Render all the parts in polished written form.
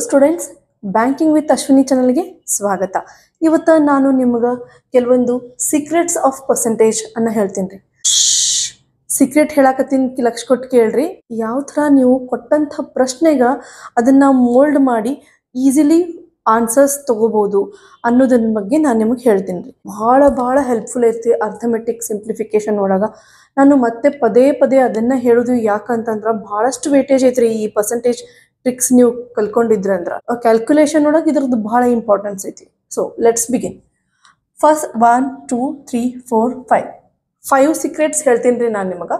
Students, banking with Ashwini ಚಾನಲ್ಗೆ ಸ್ವಾಗತ. ಇವತ್ತು ನಾನು ನಿಮಗೆ ಕೆಲವೊಂದು ಸೀಕ್ರೆಟ್ಸ್ ಆಫ್ ಪರ್ಸೆಂಟೇಜ್ ಅನ್ನ ಹೇಳ್ತೀನಿ ರೀ. ಸೀಕ್ರೆಟ್ ಹೇಳಕತ್ತೀನಿ, ಲಕ್ಷ ಕೊಟ್ಟು ಕೇಳ್ರಿ. ಯಾವ ಥರ ನೀವು ಕೊಟ್ಟಂಥ ಪ್ರಶ್ನೆಗೆ ಅದನ್ನ ಮೋಲ್ಡ್ ಮಾಡಿ ಈಸಿಲಿ ಆನ್ಸರ್ಸ್ ತಗೋಬಹುದು ಅನ್ನೋದನ್ನ ಬಗ್ಗೆ ನಾನು ನಿಮಗೆ ಹೇಳ್ತೀನಿ ರೀ. ಬಹಳ ಹೆಲ್ಪ್ಫುಲ್ ಐತಿ ಅರ್ಥಮೆಟಿಕ್ ಸಿಂಪ್ಲಿಫಿಕೇಶನ್ ಒಳಗೆ. ನಾನು ಮತ್ತೆ ಪದೇ ಅದನ್ನ ಹೇಳೋದು ಯಾಕಂತಂದ್ರೆ ಬಹಳಷ್ಟು ವೇಟೇಜ್ ಐತ್ರಿ ಈ ಪರ್ಸೆಂಟೇಜ್ ಟ್ರಿಕ್ಸ್ ನೀವು ಕಲ್ಕೊಂಡಿದ್ರೆ ಅಂದ್ರೆ. ಕ್ಯಾಲ್ಕುಲೇಷನ್ ಒಳಗೆ ಇದ್ರದ್ದು ಬಹಳ ಇಂಪಾರ್ಟೆನ್ಸ್ ಐತಿ. So let's begin. First 1 2 3 4 5 secrets ಹೇಳ್ತೀನಿ ರೀ ನಾನು ನಿಮಗೆ.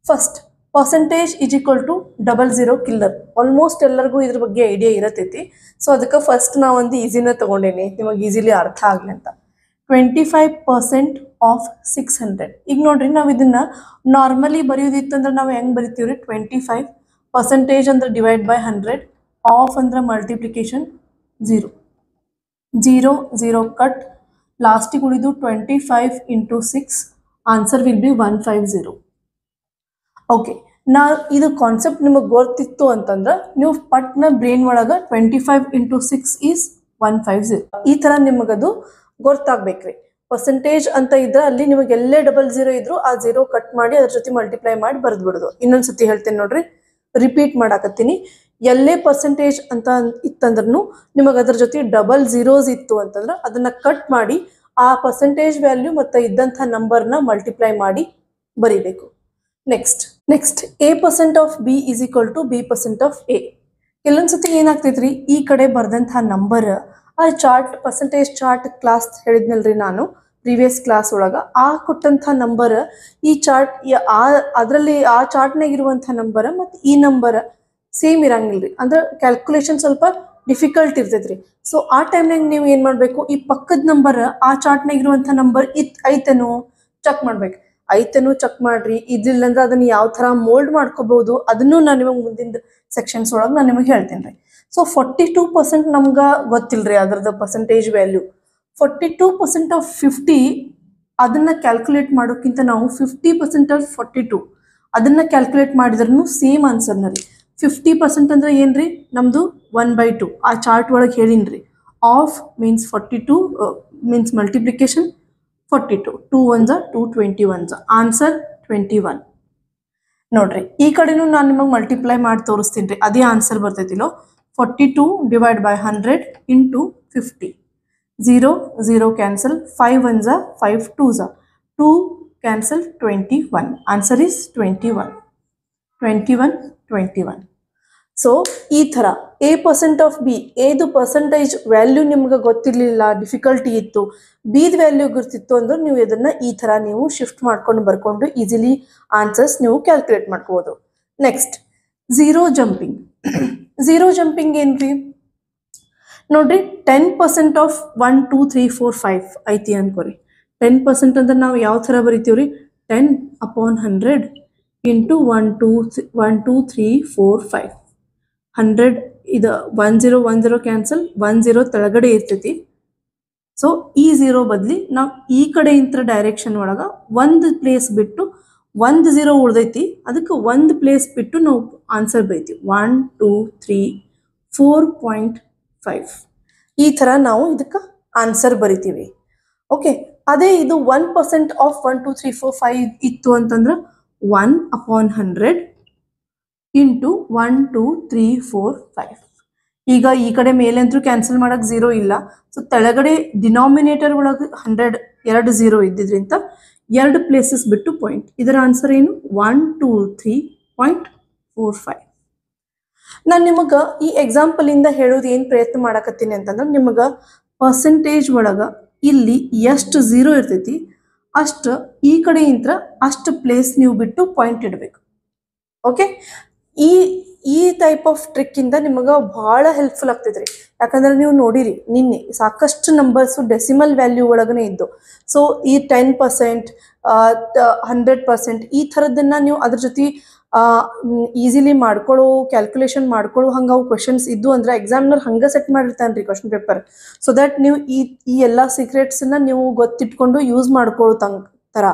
First, percentage is equal to 00 killer. Almost ಎಲ್ಲರಿಗೂ ಇದ್ರ ಬಗ್ಗೆ ಐಡಿಯಾ ಇರತೈತಿ. ಸೊ ಅದಕ್ಕೆ ಫಸ್ಟ್ ನಾವೊಂದು ಈಸಿನ ತಗೊಂಡೇನಿ ನಿಮಗೆ ಈಸಿಲಿ ಅರ್ಥ ಆಗಲಿ ಅಂತ. 25% ಆಫ್ 600. ಈಗ ನೋಡ್ರಿ, ನಾವು ಇದನ್ನ ನಾರ್ಮಲಿ ಬರೆಯೋದಿತ್ತಂದ್ರೆ ನಾವು ಹೆಂಗೆ ಬರಿತೀವ್ರಿ? 25% ಅಂದ್ರೆ ಡಿವೈಡ್ ಬೈ 100, ಆಫ್ ಅಂದ್ರೆ ಮಲ್ಟಿಪ್ಲಿಕೇಶನ್ 0 ಕಟ್, ಲಾಸ್ಟಿಗೆ ಉಳಿದು 25 into 6, answer will be 150. Okay, ನಾ ಇದು ಕಾನ್ಸೆಪ್ಟ್ ನಿಮಗೆ ಗೊತ್ತಿತ್ತು ಅಂತಂದ್ರೆ ನೀವು ಪಟ್ನ ಬ್ರೈನ್ ಒಳಗೆ 25 ಇಂಟು 6 ಈಸ್ 150 ಈ ಥರ ನಿಮಗದು ಗೊತ್ತಾಗ್ಬೇಕ್ರಿ. ಪರ್ಸೆಂಟೇಜ್ ಅಂತ ಇದ್ರೆ ಅಲ್ಲಿ ನಿಮಗೆ ಎಲ್ಲೇ 00 ಇದ್ರು ಆ 0 ಕಟ್ ಮಾಡಿ ಅದ್ರ ಜೊತೆ ಮಲ್ಟಿಪ್ಲೈ ಮಾಡಿ ಬರೆದು ಬಿಡೋದು. ಇನ್ನೊಂದ್ಸತಿ ಹೇಳ್ತೇನೆ ನೋಡ್ರಿ, ರಿಪೀಟ್ ಮಾಡಾಕತ್ತೀನಿ. ಎಲ್ಲೇ ಪರ್ಸೆಂಟೇಜ್ ಅಂತ ಇತ್ತಂದ್ರೂ ನಿಮಗೆ ಅದ್ರ ಜೊತೆ 00s ಇತ್ತು ಅಂತಂದ್ರೆ ಅದನ್ನ ಕಟ್ ಮಾಡಿ ಆ ಪರ್ಸೆಂಟೇಜ್ ವ್ಯಾಲ್ಯೂ ಮತ್ತೆ ಇದ್ದಂಥ ನಂಬರ್ನ ಮಲ್ಟಿಪ್ಲೈ ಮಾಡಿ ಬರೀಬೇಕು. Next A% of B is equal to B% of A. ಕೆಲವೊಂದ್ಸತಿ ಏನಾಗ್ತೈತ್ರಿ, ಈ ಕಡೆ ಬರ್ದಂಥ ನಂಬರ್ ಆ ಚಾರ್ಟ್, ಪರ್ಸೆಂಟೇಜ್ ಚಾರ್ಟ್ ಕ್ಲಾಸ್ ಹೇಳಿದ್ನಲ್ರಿ ನಾನು ಪ್ರೀವಿಯಸ್ ಕ್ಲಾಸ್ ಒಳಗೆ, ಆ ಕೊಟ್ಟಂಥ ನಂಬರ್ ಈ ಚಾರ್ಟ್ ಅದರಲ್ಲಿ ಆ ಚಾರ್ಟ್ನಾಗ ಇರುವಂಥ ನಂಬರ್ ಮತ್ತು ಈ ನಂಬರ್ ಸೇಮ್ ಇರಂಗಿಲ್ರಿ. ಅಂದ್ರೆ ಕ್ಯಾಲ್ಕುಲೇಷನ್ ಸ್ವಲ್ಪ ಡಿಫಿಕಲ್ಟ್ ಇರ್ತೈತ್ರಿ. ಸೊ ಆ ಟೈಮ್ನಾಗ ನೀವು ಏನು ಮಾಡಬೇಕು, ಈ ಪಕ್ಕದ ನಂಬರ್ ಆ ಚಾರ್ಟ್ನಾಗ ಇರುವಂಥ ನಂಬರ್ ಐತೇನೋ ಚೆಕ್ ಮಾಡ್ಬೇಕು. ಐತೇನೋ ಚೆಕ್ ಮಾಡ್ರಿ. ಇದಿಲ್ಲ ಅಂದ್ರೆ ಅದನ್ನ ಯಾವ ಥರ ಮೋಲ್ಡ್ ಮಾಡ್ಕೋಬಹುದು ಅದನ್ನು ನಾನು ನಿಮಗೆ ಮುಂದಿನ ಸೆಕ್ಷನ್ಸ್ ಒಳಗೆ ನಾನು ನಿಮಗೆ ಹೇಳ್ತೀನಿ ರೀ. ಸೊ 42% ನಮ್ಗೆ ಗೊತ್ತಿಲ್ರಿ ಅದ್ರದ್ದು ಪರ್ಸೆಂಟೇಜ್ ವ್ಯಾಲ್ಯೂ. 42% ಆಫ್ 50 ಅದನ್ನ ಕ್ಯಾಲ್ಕುಲೇಟ್ ಮಾಡೋಕ್ಕಿಂತ ನಾವು 50% ಆಫ್ 42 ಅದನ್ನ ಕ್ಯಾಲ್ಕುಲೇಟ್ ಮಾಡಿದ್ರೂ ಸೇಮ್ ಆನ್ಸರ್ನ ರೀ. 50% ಅಂದ್ರೆ ಏನ್ರಿ, ನಮ್ದು 1/2 ಆ ಚಾರ್ಟ್ ಒಳಗೆ ಹೇಳಿನ್ರಿ. Of means 42 means multiplication 42, 2 1s 2 21s, answer 21. ನೋಡ್ರಿ, ಈ ಕಡೆನೂ ನಾನು ನಿಮಗೆ ಮಲ್ಟಿಪ್ಲೈ ಮಾಡಿ ತೋರಿಸ್ತೀನಿ ರೀ, ಅದೇ ಆನ್ಸರ್ ಬರ್ತೈತಿಲ್ಲೋ. 42 divide by 100 into 50, 0 cancel, 5 1s 5 2s 2 cancel, 21. Answer is 21. So ಈ ಥರ A% ಆಫ್ B, ಏದು ಪರ್ಸೆಂಟೇಜ್ ವ್ಯಾಲ್ಯೂ ನಿಮ್ಗೆ ಗೊತ್ತಿರಲಿಲ್ಲ, ಡಿಫಿಕಲ್ಟಿ ಇತ್ತು, ಬಿದ್ ವ್ಯಾಲ್ಯೂ ಗೊತ್ತಿತ್ತು ಅಂದ್ರೆ ನೀವು ಇದನ್ನ ಈ ಥರ ನೀವು ಶಿಫ್ಟ್ ಮಾಡ್ಕೊಂಡು ಬರ್ಕೊಂಡು ಈಸಿಲಿ ಆನ್ಸರ್ಸ್ ನೀವು ಕ್ಯಾಲ್ಕುಲೇಟ್ ಮಾಡ್ಕೋಬೋದು. ನೆಕ್ಸ್ಟ್, ಝೀರೋ ಜಂಪಿಂಗ್ ಏನ್ರಿ? ನೋಡ್ರಿ, 10% ಆಫ್ 1 2 3 4 5 ಐತಿ ಅನ್ಕೋರಿ. 10% ಅಂದ್ರೆ ನಾವು ಯಾವ ಥರ ಬರಿತೀವ್ರಿ? 10/100 ಇಂಟು 1 2 3 4 5. 100 ಇದು 10 ಕ್ಯಾನ್ಸಲ್, 10 ತೆಳಗಡೆ ಇರ್ತೈತಿ. ಸೊ ಈ 0 ಬದಲಿ ನಾವು ಈ ಕಡೆ ಇಂತ್ರ ಡೈರೆಕ್ಷನ್ ಒಳಗೆ ಒಂದು ಪ್ಲೇಸ್ ಬಿಟ್ಟು 1 0 ಉಳ್ದೈತಿ, ಅದಕ್ಕೆ ಒಂದು ಪ್ಲೇಸ್ ಬಿಟ್ಟು ನಾವು ಆನ್ಸರ್ ಬರೀತೀವಿ. 1 2 3 4.5 ಈ ಥರ ನಾವು ಇದಕ್ಕೆ ಆನ್ಸರ್ ಬರಿತೀವಿ. ಓಕೆ, ಅದೇ ಇದು 1% ಆಫ್ 1 2 3 4 5 ಇತ್ತು ಅಂತಂದ್ರೆ 1/100 ಇಂಟು 1 2 3 4 5. ಈಗ ಈ ಕಡೆ ಮೇಲೆ ಅಂತೂ ಕ್ಯಾನ್ಸಲ್ ಮಾಡಕ್ಕೆ 0 ಇಲ್ಲ. ಸೊ ತೆಳಗಡೆ ಡಿನಾಮಿನೇಟರ್ ಒಳಗೆ 100 2 0 ಇದ್ದಿದ್ರಿಂದ 2 ಪ್ಲೇಸಸ್ ಬಿಟ್ಟು ಪಾಯಿಂಟ್. ಇದರ ಆನ್ಸರ್ ಏನು? 1 2 3.45. ನಾನು ನಿಮಗೆ ಈ ಎಕ್ಸಾಂಪಲ್ ಇಂದ ಹೇಳೋದು ಏನು ಪ್ರಯತ್ನ ಮಾಡಕತ್ತೀನಿ ಅಂತಂದ್ರೆ, ನಿಮಗೆ ಪರ್ಸೆಂಟೇಜ್ ಒಳಗೆ ಇಲ್ಲಿ ಎಷ್ಟು 0 ಇರ್ತೈತಿ ಅಷ್ಟು ಈ ಕಡೆ ಇಂತ್ರ ಅಷ್ಟು ಪ್ಲೇಸ್ ನೀವು ಬಿಟ್ಟು ಪಾಯಿಂಟ್ ಇಡಬೇಕು. ಓಕೆ, ಈ ಟೈಪ್ ಆಫ್ ಟ್ರಿಕ್ ಇಂದ ನಿಮಗೆ ಬಹಳ ಹೆಲ್ಪ್ಫುಲ್ ಆಗ್ತೈತ್ರಿ. ಯಾಕಂದ್ರೆ ನೀವು ನೋಡಿರಿ, ನಿನ್ನೆ ಸಾಕಷ್ಟು ನಂಬರ್ಸ್ ಡೆಸಿಮಲ್ ವ್ಯಾಲ್ಯೂ ಒಳಗನೆ ಇದ್ದು. ಸೊ ಈ 10% 100% ಈ ಥರದನ್ನ ನೀವು ಅದ್ರ ಜೊತೆ ಈಸಿಲಿ ಕ್ಯಾಲ್ಕುಲೇಷನ್ ಮಾಡ್ಕೊಳ್ಳೋ ಹಂಗೆ ಅವು ಕ್ವಶನ್ಸ್ ಇದ್ದು ಅಂದ್ರೆ ಎಕ್ಸಾಮಿನರ್ ಹಂಗೆ ಸೆಟ್ ಮಾಡಿರ್ತಾನೆ ರೀ ಕ್ವಶನ್ ಪೇಪರ್. ಸೊ ದಟ್ ನೀವು ಈ ಎಲ್ಲ ಸೀಕ್ರೆಟ್ಸನ್ನ ನೀವು ಗೊತ್ತಿಟ್ಕೊಂಡು ಯೂಸ್ ಮಾಡ್ಕೊಳ್ಳೋ ಥರ.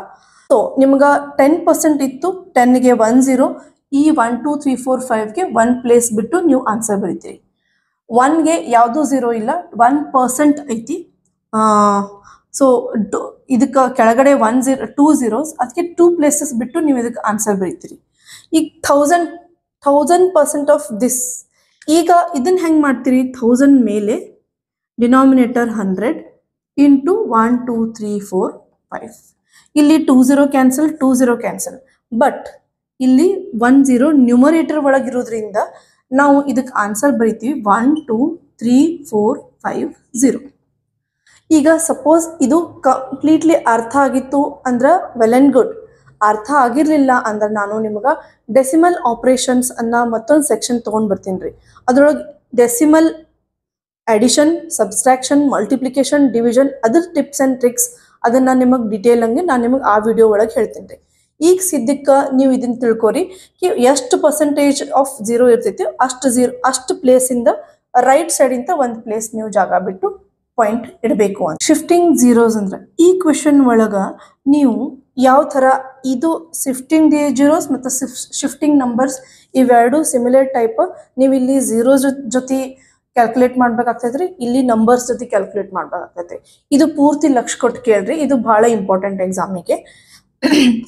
ಸೊ ನಿಮ್ಗೆ 10% ಇತ್ತು, 10ಗೆ 1 0, ಈ 1 2 3 4 5ಗೆ 1 ಪ್ಲೇಸ್ ಬಿಟ್ಟು ನೀವು ಆನ್ಸರ್ ಬರೀತೀರಿ. 1ಗೆ ಯಾವುದು 0 ಇಲ್ಲ, 1% ಐತಿ. ಸೊ ಇದಕ್ಕೆ ಕೆಳಗಡೆ 2 zeros, ಅದಕ್ಕೆ 2 places ಬಿಟ್ಟು ನೀವು ಇದಕ್ಕೆ ಆನ್ಸರ್ ಬರೀತೀರಿ. ಈಗ 1000% ಆಫ್ ದಿಸ್. ಈಗ ಇದನ್ನ ಹೆಂಗೆ ಮಾಡ್ತೀರಿ? 1000 ಮೇಲೆ ಡಿನಾಮಿನೇಟರ್ 100 ಇಂಟು 1 2 3 4 5. ಇಲ್ಲಿ 2 0 ಕ್ಯಾನ್ಸಲ್, 2 0 ಕ್ಯಾನ್ಸಲ್. ಬಟ್ ಇಲ್ಲಿ 1 0 ನ್ಯೂಮರೇಟರ್ ಒಳಗಿರೋದ್ರಿಂದ ನಾವು ಇದಕ್ಕೆ ಆನ್ಸರ್ ಬರಿತೀವಿ 1 2 3 4 5 0. ಈಗ ಸಪೋಸ್ ಇದು ಕಂಪ್ಲೀಟ್ಲಿ ಅರ್ಥ ಆಗಿತ್ತು ಅಂದ್ರೆ ವೆಲ್ ಆ್ಯಂಡ್ ಗುಡ್. ಅರ್ಥ ಆಗಿರಲಿಲ್ಲ ಅಂದ್ರೆ ನಾನು ನಿಮಗೆ ಡೆಸಿಮಲ್ ಆಪರೇಷನ್ಸ್ ಅನ್ನ ಮತ್ತೊಂದು ಸೆಕ್ಷನ್ ತೊಗೊಂಡು ಬರ್ತೀನಿ ರೀ. ಅದರೊಳಗೆ decimal addition, subtraction, multiplication, division, ಅದರ ಟಿಪ್ಸ್ ಆ್ಯಂಡ್ ಟ್ರಿಕ್ಸ್ ಅದನ್ನು ನಿಮಗೆ ಡೀಟೇಲ್ ಹಂಗೆ ನಾನು ನಿಮಗೆ ಆ ವಿಡಿಯೋ ಒಳಗೆ ಹೇಳ್ತೀನಿ ರೀ. ಈಗ ಸಿದ್ದಕ್ಕೆ ನೀವು ಇದನ್ನು ತಿಳ್ಕೊರಿ ಎಷ್ಟು ಪರ್ಸೆಂಟೇಜ್ ಆಫ್ 0 ಇರ್ತೈತಿ ಅಷ್ಟು ಪ್ಲೇಸಿಂದ ರೈಟ್ ಸೈಡಿಂದ ಒಂದು ಪ್ಲೇಸ್ ನೀವು ಜಾಗ ಬಿಟ್ಟು ಪಾಯಿಂಟ್ ಇಡಬೇಕು ಅಂತ. ಶಿಫ್ಟಿಂಗ್ ಝೀರೋಸ್ ಅಂದ್ರೆ ಈ ಕ್ವೆಶನ್ ಒಳಗೆ ನೀವು ಯಾವ ಥರ ಇದು ಶಿಫ್ಟಿಂಗ್ ಝೀರೋಸ್ ಮತ್ತು ಶಿಫ್ಟಿಂಗ್ ನಂಬರ್ಸ್ ಇವೆರಡು ಸಿಮಿಲರ್ ಟೈಪ್. ನೀವು ಇಲ್ಲಿ ಝೀರೋಸ್ ಜೊತೆ ಕ್ಯಾಲ್ಕುಲೇಟ್ ಮಾಡ್ಬೇಕಾಗ್ತೈತ್ರಿ, ಇಲ್ಲಿ ನಂಬರ್ಸ್ ಜೊತೆ ಕ್ಯಾಲ್ಕುಲೇಟ್ ಮಾಡ್ಬೇಕಾಗ್ತೈತಿ. ಇದು ಪೂರ್ತಿ ಲಕ್ಷ ಕೊಟ್ಟು ಕೇಳ್ರಿ, ಇದು ಬಹಳ ಇಂಪಾರ್ಟೆಂಟ್ ಎಕ್ಸಾಮಿಗೆ.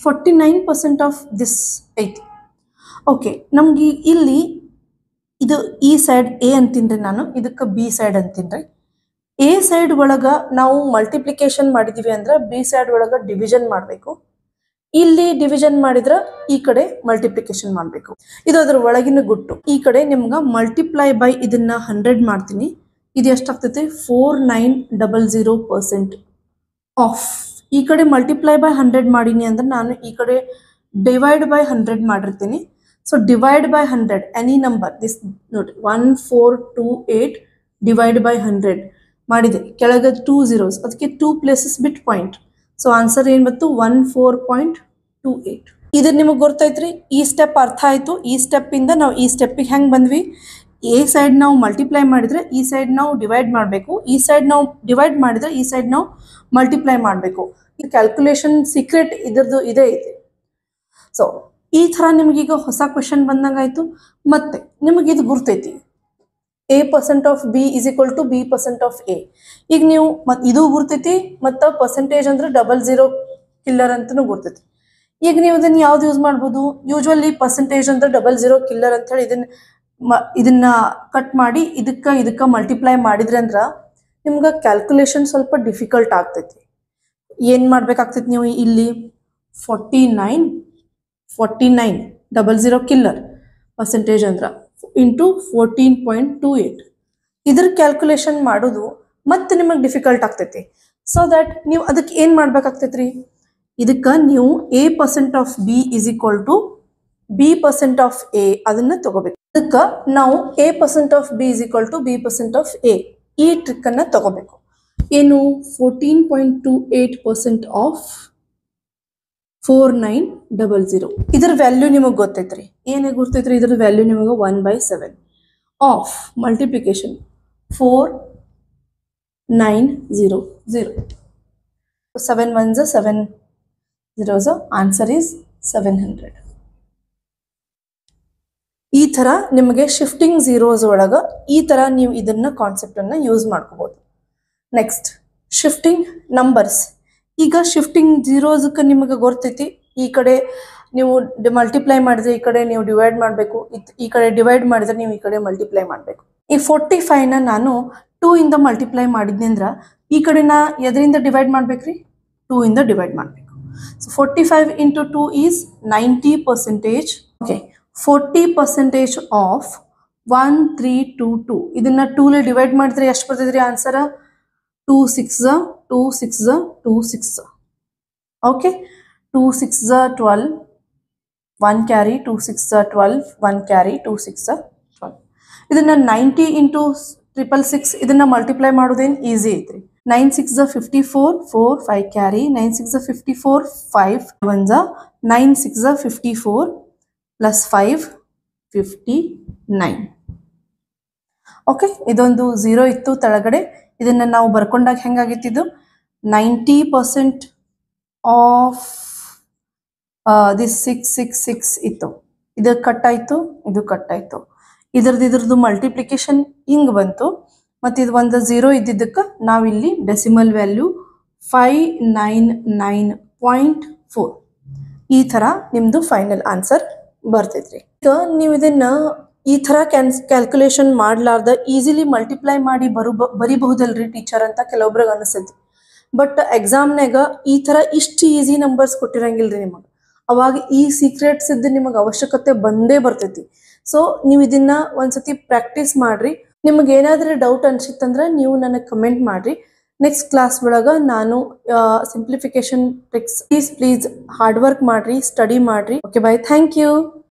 49% ಆಫ್ ದಿಸ್ ಐತಿ. ಓಕೆ, ನಮ್ಗೆ ಇಲ್ಲಿ ಇದು ಈ ಸೈಡ್ ಎ ಅಂತೀನ್ರಿ, ನಾನು ಇದಕ್ಕೆ ಬಿ ಸೈಡ್ ಅಂತೀನ್ರಿ. ಎ ಸೈಡ್ ಒಳಗೆ ನಾವು ಮಲ್ಟಿಪ್ಲಿಕೇಶನ್ ಮಾಡಿದೀವಿ ಅಂದ್ರೆ ಬಿ ಸೈಡ್ ಒಳಗೆ ಡಿವಿಷನ್ ಮಾಡಬೇಕು. ಇಲ್ಲಿ ಡಿವಿಷನ್ ಮಾಡಿದ್ರೆ ಈ ಕಡೆ ಮಲ್ಟಿಪ್ಲಿಕೇಶನ್ ಮಾಡಬೇಕು. ಇದು ಅದ್ರ ಒಳಗಿನ ಗುಟ್ಟು. ಈ ಕಡೆ ನಿಮ್ಗೆ ಮಲ್ಟಿಪ್ಲೈ ಬೈ ಇದನ್ನ 100 ಮಾಡ್ತೀನಿ. ಇದು ಎಷ್ಟಾಗ್ತೈತಿ? 4900% ಆಫ್. ಈ ಕಡೆ ಮಲ್ಟಿಪ್ಲೈ ಬೈ 100 ಮಾಡೀನಿ ಅಂದ್ರೆ ನಾನು ಈ ಕಡೆ ಡಿವೈಡ್ ಬೈ 100 ಮಾಡಿರ್ತೀನಿ. So divide by 100 any number this ನೋಡಿ 1428 ಡಿವೈಡ್ ಬೈ 100 ಮಾಡಿದೆ. ಕೆಳಗೆ 2 zeros, ಅದಕ್ಕೆ 2 places ಬಿಟ್ ಪಾಯಿಂಟ್. ಸೊ ಆನ್ಸರ್ ಏನು ಬಂತು? 14.28. ಇದು ನಿಮಗೆ ಗೊತ್ತೈತ್ರಿ. ಈ ಸ್ಟೆಪ್ ಅರ್ಥ ಆಯ್ತು. ಈ ಸ್ಟೆಪ್ಪಿಂದ ನಾವು ಈ ಸ್ಟೆಪ್ಪಿಗೆ ಹೆಂಗೆ ಬಂದ್ವಿ? ಎ ಸೈಡ್ ನಾವು ಮಲ್ಟಿಪ್ಲೈ ಮಾಡಿದ್ರೆ ಈ ಸೈಡ್ ನಾವು ಡಿವೈಡ್ ಮಾಡಬೇಕು, ಈ ಸೈಡ್ ನಾವು ಡಿವೈಡ್ ಮಾಡಿದ್ರೆ ಈ ಸೈಡ್ ನಾವು ಮಲ್ಟಿಪ್ಲೈ ಮಾಡಬೇಕು. ಈ ಕ್ಯಾಲ್ಕುಲೇಷನ್ ಸೀಕ್ರೆಟ್ ಇದ್ರದ್ದು ಇದೇ ಐತಿ. ಸೊ ಈ ಥರ ನಿಮಗೀಗ ಹೊಸ ಕ್ವೆಶನ್ ಬಂದಂಗಾಯ್ತು. ಮತ್ತೆ ನಿಮಗೆ ಇದು ಗುರ್ತೈತಿ, A% of B is equal to B% of A. ಈಗ ನೀವು ಇದು ಗುರ್ತೈತಿ ಮತ್ತು ಪರ್ಸೆಂಟೇಜ್ ಅಂದ್ರೆ 00 ಕಿಲ್ಲರ್ ಅಂತಲೂ ಗುರ್ತೈತಿ. ಈಗ ನೀವು ಇದನ್ನು ಯಾವ್ದು ಯೂಸ್ ಮಾಡ್ಬೋದು? ಯೂಶ್ವಲಿ ಪರ್ಸೆಂಟೇಜ್ ಅಂದ್ರೆ 00 ಕಿಲ್ಲರ್ ಅಂತ ಹೇಳಿ ಇದನ್ನ ಕಟ್ ಮಾಡಿ ಇದಕ್ಕೆ ಮಲ್ಟಿಪ್ಲೈ ಮಾಡಿದ್ರೆ ಅಂದ್ರೆ ನಿಮ್ಗೆ ಕ್ಯಾಲ್ಕುಲೇಷನ್ ಸ್ವಲ್ಪ ಡಿಫಿಕಲ್ಟ್ ಆಗ್ತೈತಿ. ಏನು ಮಾಡ್ಬೇಕಾಗ್ತೈತಿ? ನೀವು ಇಲ್ಲಿ 49 00 ಕಿಲ್ಲರ್ ಪರ್ಸೆಂಟೇಜ್ ಅಂದ್ರೆ ಇಂಟು 14.28 ಇದ್ರ ಕ್ಯಾಲ್ಕುಲೇಷನ್ ಮಾಡೋದು ಮತ್ತೆ ನಿಮಗೆ ಡಿಫಿಕಲ್ಟ್ ಆಗ್ತೈತಿ. ಸೊ ದಟ್ ನೀವು ಅದಕ್ಕೆ ಏನು ಮಾಡ್ಬೇಕಾಗ್ತೈತ್ರಿ? ಇದಕ್ಕೆ ನೀವು A% of B is equal to B% of A ಅದನ್ನ ತಗೋಬೇಕು. ಅದಕ್ಕೆ ನಾವು A% of B is equal to B% of A ಈ ಟ್ರಿಕ್ಕನ್ನು ತಗೋಬೇಕು. ಏನು? 14.28% ಆಫ್ 4900. ಇದರ ವ್ಯಾಲ್ಯೂ ನಿಮಗೆ ಗೊತ್ತೈತ್ರಿ. ಏನೇ ಗೊತ್ತೈತ್ರಿ? ಇದರ ವ್ಯಾಲ್ಯೂ ನಿಮಗೆ 1/7 of multiplication 4900. 7 1s 7 zeros. Answer is 700. ಈ ಥರ ನಿಮಗೆ ಶಿಫ್ಟಿಂಗ್ ಝೀರೋಸ್ ಒಳಗೆ ಈ ಥರ ನೀವು ಇದನ್ನ ಕಾನ್ಸೆಪ್ಟನ್ನು ಯೂಸ್ ಮಾಡ್ಕೋಬೋದು. Next shifting numbers. ಈಗ ಶಿಫ್ಟಿಂಗ್ ಝೀರೋಸ್ಗೆ ನಿಮಗೆ ಗೊತ್ತೈತಿ, ಈ ಕಡೆ ನೀವು ಮಲ್ಟಿಪ್ಲೈ ಮಾಡಿದ್ರೆ ಈ ಕಡೆ ನೀವು ಡಿವೈಡ್ ಮಾಡಬೇಕು, ಈ ಕಡೆ ಡಿವೈಡ್ ಮಾಡಿದ್ರೆ ನೀವು ಈ ಕಡೆ ಮಲ್ಟಿಪ್ಲೈ ಮಾಡಬೇಕು. ಈ 45ನ ನಾನು 2 ಇಂದ ಮಲ್ಟಿಪ್ಲೈ ಮಾಡಿದ್ನಿ ಅಂದ್ರೆ ಈ ಕಡೆ ನಾ ಎದರಿಂದ ಡಿವೈಡ್ ಮಾಡ್ಬೇಕ್ರಿ? 2 ಇಂದ ಡಿವೈಡ್ ಮಾಡಬೇಕು. So 45 into 2 is 90%. Okay, 40% of 1322. ಇದನ್ನ 2 ಡಿವೈಡ್ ಮಾಡಿದ್ರೆ ಎಷ್ಟು ಬರ್ತೈತ್ರಿ ಆನ್ಸರ್? 2 6 2 6 2 6. Okay, 2 6 12 1 carry, 2 6 12 1 carry, 2 6 12. ಇದನ್ನ 90 into 666 ಇದನ್ನ ಮಲ್ಟಿಪ್ಲೈ ಮಾಡೋದೇನು ಈಸಿ ಐತ್ರಿ. 9 6 54 4 5 ಕ್ಯಾರಿ, 9 6 54 5 1 9 6 54 ಪ್ಲಸ್ 5 59. ಓಕೆ, ಇದೊಂದು 0 ಇತ್ತು ತೆಳಗಡೆ. ಇದನ್ನ ನಾವು ಬರ್ಕೊಂಡಾಗ ಹೆಂಗಾಗಿತ್ತಿದ್ದು? 90% ಆಫ್ ದಿಸ್ 666 ಇತ್ತು. ಇದು ಕಟ್ ಆಯ್ತು, ಇದು ಕಟ್ ಆಯ್ತು. ಇದ್ರದ್ದು ಮಲ್ಟಿಪ್ಲಿಕೇಶನ್ ಹಿಂಗೆ ಬಂತು, ಮತ್ತು ಇದು ಒಂದು 0 ಇದ್ದಿದ್ದಕ್ಕೆ ನಾವಿಲ್ಲಿ ಡೆಸಿಮಲ್ ವ್ಯಾಲ್ಯೂ 599.4 ಈ ಥರ ನಿಮ್ಮದು ಫೈನಲ್ ಆನ್ಸರ್ ಬರ್ತೈತ್ರಿ. ಈಗ ನೀವು ಇದನ್ನು ಈ ಥರ ಕ್ಯಾಲ್ಕುಲೇಷನ್ ಮಾಡಲಾರ್ದ ಈಸಿಲಿ ಮಲ್ಟಿಪ್ಲೈ ಮಾಡಿ ಬರಿಬಹುದಲ್ರಿ ಟೀಚರ್ ಅಂತ ಕೆಲವೊಬ್ರಿಗೆ ಅನಿಸ್ತೈತಿ. ಬಟ್ ಎಕ್ಸಾಮ್ನಾಗ ಈ ಥರ ಇಷ್ಟು ಈಸಿ ನಂಬರ್ಸ್ ಕೊಟ್ಟಿರಂಗಿಲ್ರಿ ನಿಮಗೆ. ಅವಾಗ ಈ ಸೀಕ್ರೆಟ್ಸ್ ಇದ್ದು ನಿಮಗೆ ಅವಶ್ಯಕತೆ ಬಂದೇ ಬರ್ತೈತಿ. ಸೊ ನೀವು ಇದನ್ನ ಒಂದ್ಸತಿ ಪ್ರಾಕ್ಟೀಸ್ ಮಾಡ್ರಿ. ನಿಮಗೆ ಏನಾದರೂ ಡೌಟ್ ಅನ್ಸಿತ್ತಂದ್ರೆ ನೀವು ನನಗೆ ಕಮೆಂಟ್ ಮಾಡ್ರಿ. ನೆಕ್ಸ್ಟ್ ಕ್ಲಾಸ್ ಒಳಗೆ ನಾನು simplification tricks please hard work ಮಾಡ್ರಿ, ಸ್ಟಡಿ ಮಾಡ್ರಿ. Okay bye, thank you.